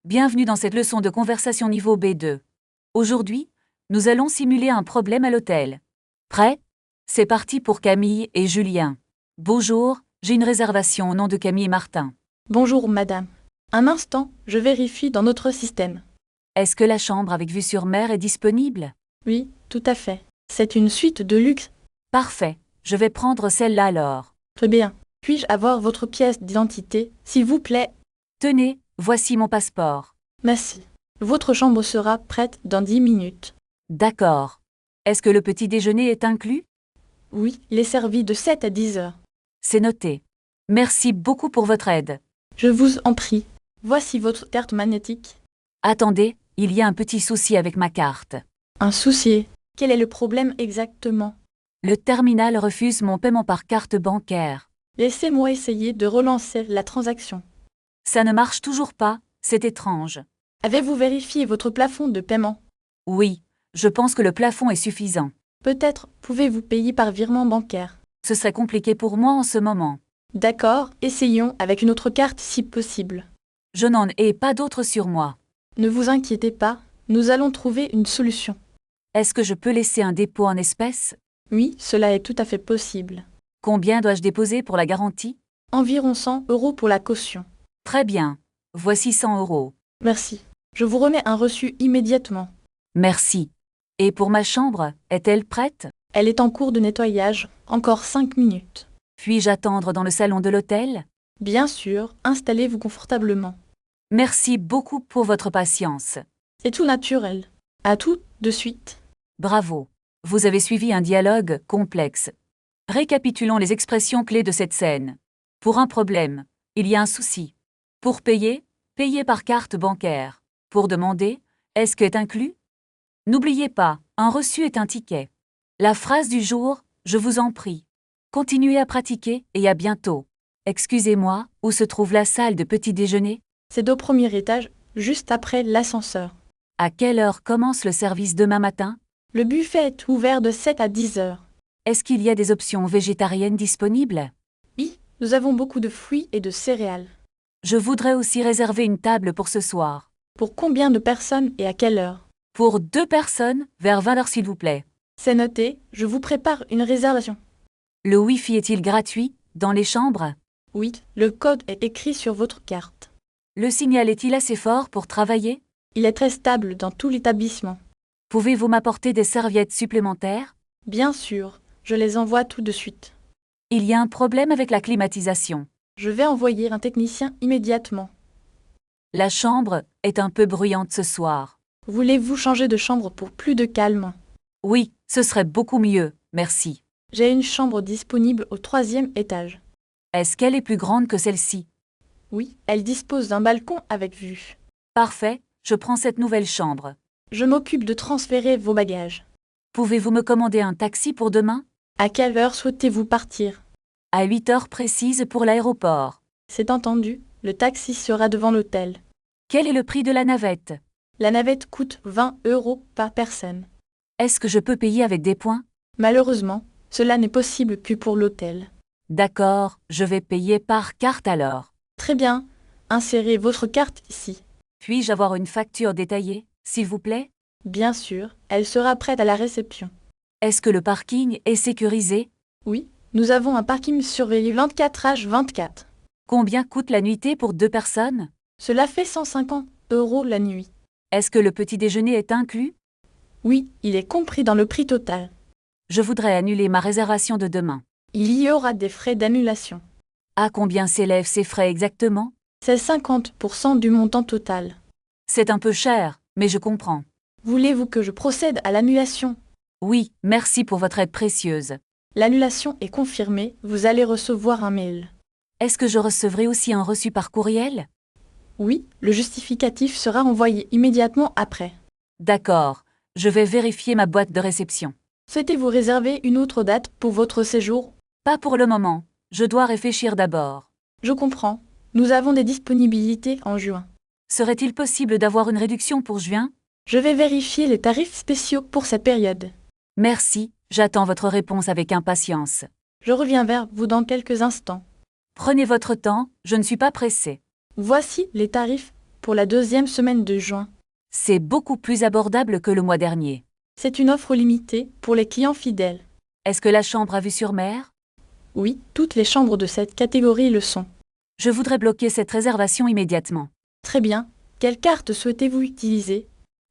Bienvenue dans cette leçon de conversation niveau B2. Aujourd'hui, nous allons simuler un problème à l'hôtel. Prêt? C'est parti pour Camille et Julien. Bonjour, j'ai une réservation au nom de Camille et Martin. Bonjour madame. Un instant, je vérifie dans notre système. Est-ce que la chambre avec vue sur mer est disponible? Oui, tout à fait. C'est une suite de luxe. Parfait, je vais prendre celle-là alors. Très bien. Puis-je avoir votre pièce d'identité, s'il vous plaît? Tenez, voici mon passeport. Merci. Votre chambre sera prête dans 10 minutes. D'accord. Est-ce que le petit déjeuner est inclus? Oui, il est servi de 7 à 10 heures. C'est noté. Merci beaucoup pour votre aide. Je vous en prie. Voici votre carte magnétique. Attendez, il y a un petit souci avec ma carte. Un souci. Quel est le problème exactement? Le terminal refuse mon paiement par carte bancaire. Laissez-moi essayer de relancer la transaction. Ça ne marche toujours pas, c'est étrange. Avez-vous vérifié votre plafond de paiement? Oui, je pense que le plafond est suffisant. Peut-être pouvez-vous payer par virement bancaire. Ce serait compliqué pour moi en ce moment. D'accord, essayons avec une autre carte si possible. Je n'en ai pas d'autre sur moi. Ne vous inquiétez pas, nous allons trouver une solution. Est-ce que je peux laisser un dépôt en espèces? Oui, cela est tout à fait possible. Combien dois-je déposer pour la garantie? Environ 100 € pour la caution. Très bien. Voici 100 €. Merci. Je vous remets un reçu immédiatement. Merci. Et pour ma chambre, est-elle prête? Elle est en cours de nettoyage, encore 5 minutes. Puis-je attendre dans le salon de l'hôtel? Bien sûr, installez-vous confortablement. Merci beaucoup pour votre patience. C'est tout naturel. À tout de suite. Bravo. Vous avez suivi un dialogue complexe. Récapitulons les expressions clés de cette scène. Pour un problème, il y a un souci. Pour payer, payer par carte bancaire. Pour demander, est-ce que est inclus? N'oubliez pas, un reçu est un ticket. La phrase du jour, je vous en prie. Continuez à pratiquer et à bientôt. Excusez-moi, où se trouve la salle de petit déjeuner? C'est au premier étage, juste après l'ascenseur. À quelle heure commence le service demain matin? Le buffet est ouvert de 7 à 10 heures. Est-ce qu'il y a des options végétariennes disponibles? Oui, nous avons beaucoup de fruits et de céréales. Je voudrais aussi réserver une table pour ce soir. Pour combien de personnes et à quelle heure? Pour 2 personnes, vers 20 h s'il vous plaît. C'est noté, je vous prépare une réservation. Le Wi-Fi est-il gratuit, dans les chambres? Oui, le code est écrit sur votre carte. Le signal est-il assez fort pour travailler? Il est très stable dans tout l'établissement. Pouvez-vous m'apporter des serviettes supplémentaires? Bien sûr, je les envoie tout de suite. Il y a un problème avec la climatisation. Je vais envoyer un technicien immédiatement. La chambre est un peu bruyante ce soir. Voulez-vous changer de chambre pour plus de calme? Oui, ce serait beaucoup mieux, merci. J'ai une chambre disponible au 3e étage. Est-ce qu'elle est plus grande que celle-ci? Oui, elle dispose d'un balcon avec vue. Parfait, je prends cette nouvelle chambre. Je m'occupe de transférer vos bagages. Pouvez-vous me commander un taxi pour demain? À quelle heure souhaitez-vous partir? À 8 heures précises pour l'aéroport. C'est entendu, le taxi sera devant l'hôtel. Quel est le prix de la navette? La navette coûte 20 € par personne. Est-ce que je peux payer avec des points? Malheureusement, cela n'est possible que pour l'hôtel. D'accord, je vais payer par carte alors. Très bien, insérez votre carte ici. Puis-je avoir une facture détaillée, s'il vous plaît? Bien sûr, elle sera prête à la réception. Est-ce que le parking est sécurisé? Oui, nous avons un parking surveillé 24h24. Combien coûte la nuitée pour 2 personnes? Cela fait 150 € la nuit. Est-ce que le petit déjeuner est inclus? Oui, il est compris dans le prix total. Je voudrais annuler ma réservation de demain. Il y aura des frais d'annulation. À combien s'élèvent ces frais exactement? C'est 50% du montant total. C'est un peu cher, mais je comprends. Voulez-vous que je procède à l'annulation? Oui, merci pour votre aide précieuse. L'annulation est confirmée, vous allez recevoir un mail. Est-ce que je recevrai aussi un reçu par courriel? Oui, le justificatif sera envoyé immédiatement après. D'accord, je vais vérifier ma boîte de réception. Souhaitez-vous réserver une autre date pour votre séjour? Pas pour le moment, je dois réfléchir d'abord. Je comprends. Nous avons des disponibilités en juin. Serait-il possible d'avoir une réduction pour juin? Je vais vérifier les tarifs spéciaux pour cette période. Merci, j'attends votre réponse avec impatience. Je reviens vers vous dans quelques instants. Prenez votre temps, je ne suis pas pressée. Voici les tarifs pour la deuxième semaine de juin. C'est beaucoup plus abordable que le mois dernier. C'est une offre limitée pour les clients fidèles. Est-ce que la chambre a vue sur mer? Oui, toutes les chambres de cette catégorie le sont. Je voudrais bloquer cette réservation immédiatement. Très bien. Quelle carte souhaitez-vous utiliser?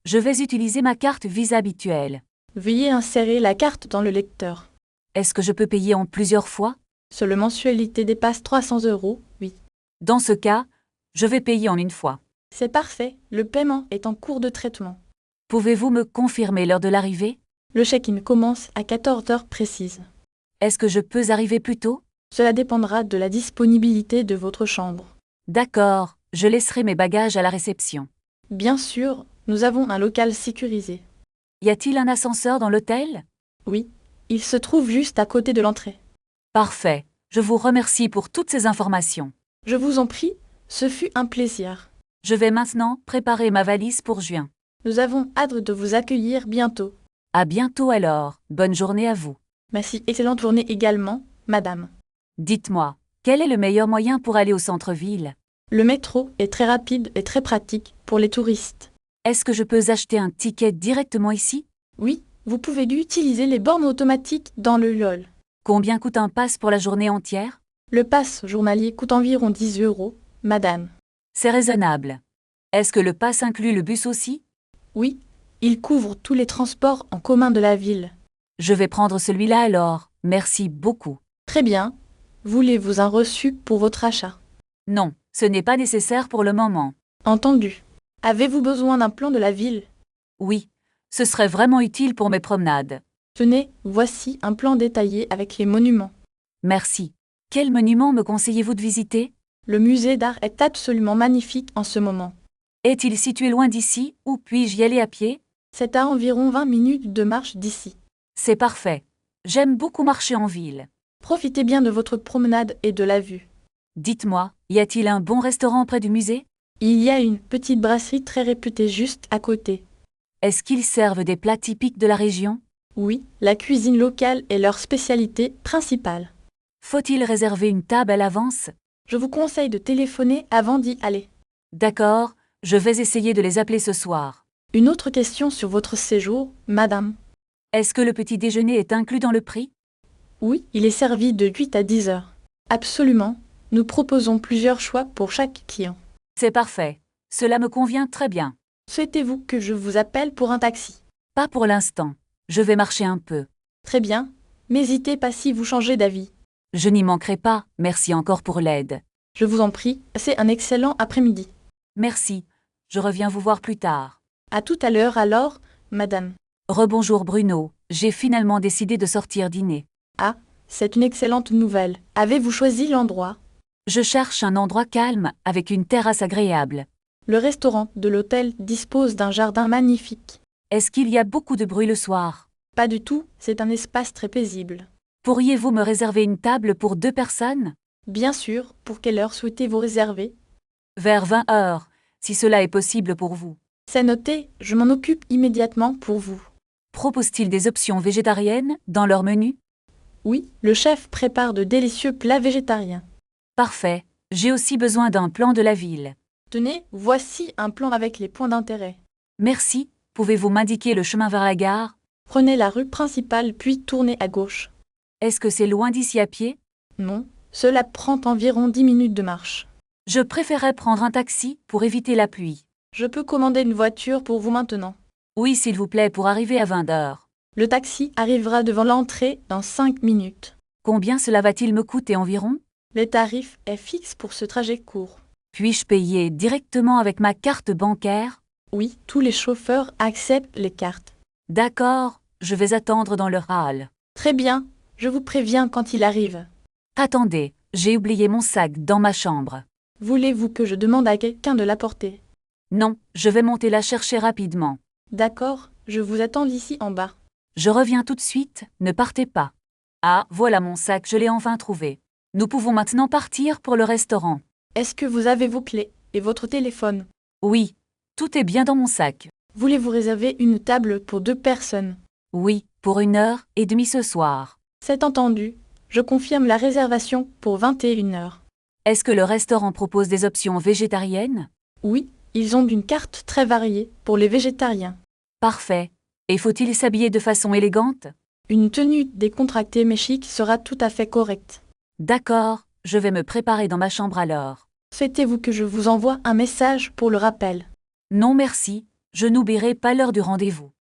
Je vais utiliser ma carte Visa habituelle. Veuillez insérer la carte dans le lecteur. Est-ce que je peux payer en plusieurs fois? Si la mensualité dépasse 300 €, oui. Dans ce cas, je vais payer en une fois. C'est parfait, le paiement est en cours de traitement. Pouvez-vous me confirmer l'heure de l'arrivée? Le check-in commence à 14 heures précises. Est-ce que je peux arriver plus tôt? Cela dépendra de la disponibilité de votre chambre. D'accord, je laisserai mes bagages à la réception. Bien sûr, nous avons un local sécurisé. Y a-t-il un ascenseur dans l'hôtel? Oui, il se trouve juste à côté de l'entrée. Parfait, je vous remercie pour toutes ces informations. Je vous en prie, ce fut un plaisir. Je vais maintenant préparer ma valise pour juin. Nous avons hâte de vous accueillir bientôt. À bientôt alors, bonne journée à vous. Merci, excellente journée également, madame. Dites-moi, quel est le meilleur moyen pour aller au centre-ville? Le métro est très rapide et très pratique pour les touristes. Est-ce que je peux acheter un ticket directement ici? Oui, vous pouvez utiliser les bornes automatiques dans le LOL. Combien coûte un pass pour la journée entière? Le pass journalier coûte environ 10 €, madame. C'est raisonnable. Est-ce que le pass inclut le bus aussi? Oui, il couvre tous les transports en commun de la ville. Je vais prendre celui-là alors, merci beaucoup. Très bien. Voulez-vous un reçu pour votre achat? Non, ce n'est pas nécessaire pour le moment. Entendu. Avez-vous besoin d'un plan de la ville? Oui, ce serait vraiment utile pour mes promenades. Tenez, voici un plan détaillé avec les monuments. Merci. Quel monument me conseillez-vous de visiter? Le musée d'art est absolument magnifique en ce moment. Est-il situé loin d'ici ou puis-je y aller à pied? C'est à environ 20 minutes de marche d'ici. C'est parfait. J'aime beaucoup marcher en ville. Profitez bien de votre promenade et de la vue. Dites-moi, y a-t-il un bon restaurant près du musée? Il y a une petite brasserie très réputée juste à côté. Est-ce qu'ils servent des plats typiques de la région? Oui, la cuisine locale est leur spécialité principale. Faut-il réserver une table à l'avance? Je vous conseille de téléphoner avant d'y aller. D'accord, je vais essayer de les appeler ce soir. Une autre question sur votre séjour, madame. Est-ce que le petit déjeuner est inclus dans le prix? Oui, il est servi de 8 à 10 heures. Absolument. Nous proposons plusieurs choix pour chaque client. C'est parfait. Cela me convient très bien. Souhaitez-vous que je vous appelle pour un taxi? Pas pour l'instant. Je vais marcher un peu. Très bien. N'hésitez pas si vous changez d'avis. Je n'y manquerai pas, merci encore pour l'aide. Je vous en prie, passez un excellent après-midi. Merci. Je reviens vous voir plus tard. À tout à l'heure alors, madame. Rebonjour Bruno, j'ai finalement décidé de sortir dîner. Ah, c'est une excellente nouvelle. Avez-vous choisi l'endroit? Je cherche un endroit calme, avec une terrasse agréable. Le restaurant de l'hôtel dispose d'un jardin magnifique. Est-ce qu'il y a beaucoup de bruit le soir? Pas du tout, c'est un espace très paisible. Pourriez-vous me réserver une table pour 2 personnes? Bien sûr, pour quelle heure souhaitez-vous réserver? Vers 20 heures, si cela est possible pour vous. C'est noté, je m'en occupe immédiatement pour vous. Propose-t-il des options végétariennes dans leur menu? Oui, le chef prépare de délicieux plats végétariens. Parfait, j'ai aussi besoin d'un plan de la ville. Tenez, voici un plan avec les points d'intérêt. Merci, pouvez-vous m'indiquer le chemin vers la gare? Prenez la rue principale puis tournez à gauche. Est-ce que c'est loin d'ici à pied? Non, cela prend environ 10 minutes de marche. Je préférais prendre un taxi pour éviter la pluie. Je peux commander une voiture pour vous maintenant. Oui, s'il vous plaît, pour arriver à 20 heures. Le taxi arrivera devant l'entrée dans 5 minutes. Combien cela va-t-il me coûter environ? Le tarif est fixe pour ce trajet court. Puis-je payer directement avec ma carte bancaire? Oui, tous les chauffeurs acceptent les cartes. D'accord, je vais attendre dans le hall. Très bien, je vous préviens quand il arrive. Attendez, j'ai oublié mon sac dans ma chambre. Voulez-vous que je demande à quelqu'un de l'apporter? Non, je vais monter la chercher rapidement. D'accord, je vous attends ici en bas. Je reviens tout de suite, ne partez pas. Ah, voilà mon sac, je l'ai enfin trouvé. Nous pouvons maintenant partir pour le restaurant. Est-ce que vous avez vos clés et votre téléphone? Oui, tout est bien dans mon sac. Voulez-vous réserver une table pour 2 personnes? Oui, pour 1h30 ce soir. C'est entendu. Je confirme la réservation pour 21 heures. Est-ce que le restaurant propose des options végétariennes? Oui, Ils ont une carte très variée pour les végétariens. Parfait. Et faut-il s'habiller de façon élégante? Une tenue décontractée mais chic sera tout à fait correcte. D'accord, je vais me préparer dans ma chambre alors. Souhaitez-vous que je vous envoie un message pour le rappel? Non merci, je n'oublierai pas l'heure du rendez-vous.